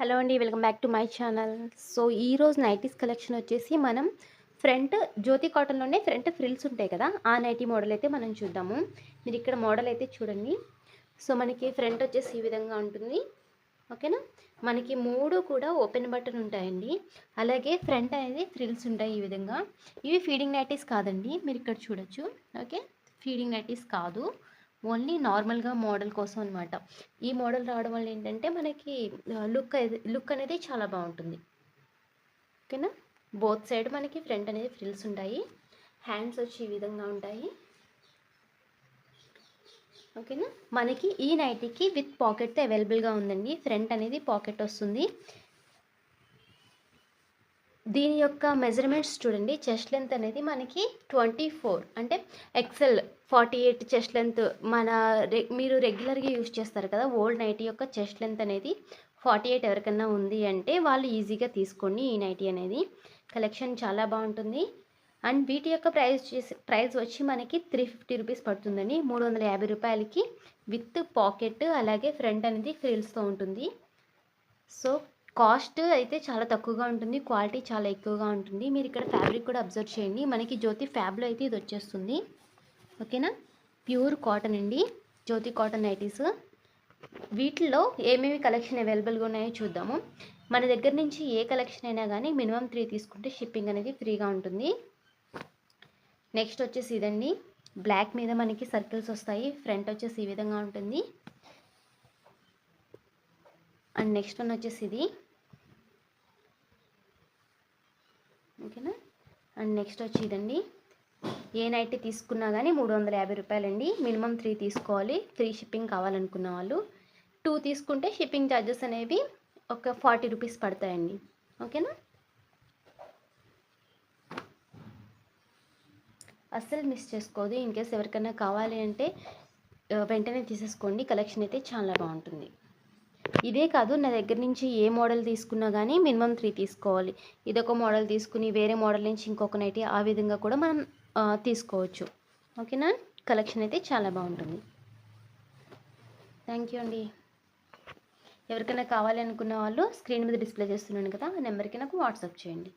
Hello అండి. Welcome back to my channel. So, ఈరోజు nighties collection వచ్చేసి మనం ఫ్రంట్ జ్యోతి కాటన్‌లోనే ఫ్రంట్ ఫ్రిల్స్ ఉంటాయి కదా! ఆ నైటీ మోడల్ అయితే మనం చూద్దాము. మీరు ఇక్కడ మోడల్ అయితే చూడండి. సో, మనకి ఫ్రంట్ వచ్చేసి ఈ విధంగా ఉంటుంది. ఓకేనా? మనకి 3 కూడా ఓపెన్ బటన్ ఉంటాయండి. అలాగే ఫ్రంట్ అనేది ఫ్రిల్స్ ఉంటాయి ఈ విధంగా. ఇవి ఫీడింగ్ నైటీస్ కాదండి. మీరు ఇక్కడ చూడొచ్చు. ఓకే. ఫీడింగ్ నైటీస్ కాదు. ఓన్లీ నార్మల్‌గా మోడల్ కోసం అనమాట. ఈ మోడల్ రావడం వల్ల ఏంటంటే మనకి లుక్ అనేది చాలా బాగుంటుంది. ఓకేనా? బోత్ సైడ్ మనకి ఫ్రంట్ అనేది ఫ్రిల్స్ ఉంటాయి. హ్యాండ్స్ వచ్చి ఈ విధంగా ఉంటాయి. ఓకేనా? మనకి ఈ నైటీకి విత్ పాకెట్తో అవైలబుల్గా ఉందండి. ఫ్రంట్ అనేది పాకెట్ వస్తుంది. దీని యొక్క మెజర్మెంట్స్ చూడండి. చెస్ట్ లెంత్ అనేది మనకి 24 అంటే ఎక్సెల్ 48 చెస్ట్ లెంత్. మీరు రెగ్యులర్గా యూజ్ చేస్తారు కదా ఓల్డ్ నైటీ యొక్క చెస్ట్ లెంత్ అనేది 48 ఎవరికన్నా ఉంది అంటే వాళ్ళు ఈజీగా తీసుకోండి. ఈ నైటీ అనేది కలెక్షన్ చాలా బాగుంటుంది. అండ్ వీటి యొక్క ప్రైస్ వచ్చి మనకి 350 రూపీస్ పడుతుందండి. 350 రూపాయలకి విత్ పాకెట్ అలాగే ఫ్రంట్ అనేది ఫ్రిల్స్తో ఉంటుంది. సో కాస్ట్ అయితే చాలా తక్కువగా ఉంటుంది. క్వాలిటీ చాలా ఎక్కువగా ఉంటుంది. మీరు ఇక్కడ ఫ్యాబ్రిక్ కూడా అబ్జర్వ్ చేయండి. మనకి జ్యోతి ఫ్యాబ్లో అయితే ఇది వచ్చేస్తుంది. ఓకేనా? ప్యూర్ కాటన్ అండి. జ్యోతి కాటన్ నైటీస్. వీటిల్లో ఏమేమి కలెక్షన్ అవైలబుల్గా ఉన్నాయో చూద్దాము. మన దగ్గర నుంచి ఏ కలెక్షన్ అయినా కానీ మినిమం 3 తీసుకుంటే షిప్పింగ్ అనేది ఫ్రీగా ఉంటుంది. నెక్స్ట్ వచ్చేసి ఇదండి. బ్లాక్ మీద మనకి సర్కిల్స్ వస్తాయి. ఫ్రంట్ వచ్చేసి ఈ విధంగా ఉంటుంది. అండ్ నెక్స్ట్ వన్ వచ్చేసి ఇది. ఓకేనా? అండ్ నెక్స్ట్ వచ్చి ఇదండి. ఏ నైటీ తీసుకున్నా కానీ 350 రూపాయలండి. మినిమం 3 తీసుకోవాలి. ఫ్రీ షిప్పింగ్ కావాలనుకున్న వాళ్ళు. 2 తీసుకుంటే షిప్పింగ్ ఛార్జెస్ అనేవి ఒక 40 రూపీస్ పడతాయండి. ఓకేనా? అస్సలు మిస్ చేసుకోదు. ఇన్ కేస్ ఎవరికైనా కావాలి అంటే వెంటనే తీసేసుకోండి. కలెక్షన్ అయితే చాలా బాగుంటుంది. ఇదే కాదు, నా దగ్గర నుంచి ఏ మోడల్ తీసుకున్నా కానీ మినిమం 3 తీసుకోవాలి. ఇదొక మోడల్ తీసుకుని వేరే మోడల్ నుంచి ఇంకొక నైటీ ఆ విధంగా కూడా మనం తీసుకోవచ్చు. ఓకేనా? కలెక్షన్ అయితే చాలా బాగుంటుంది. థ్యాంక్ యూ అండి. ఎవరికైనా కావాలి అనుకున్న వాళ్ళు స్క్రీన్ మీద డిస్ప్లే చేస్తున్నాను కదా, ఆ నెంబర్కి నాకు వాట్సాప్ చేయండి.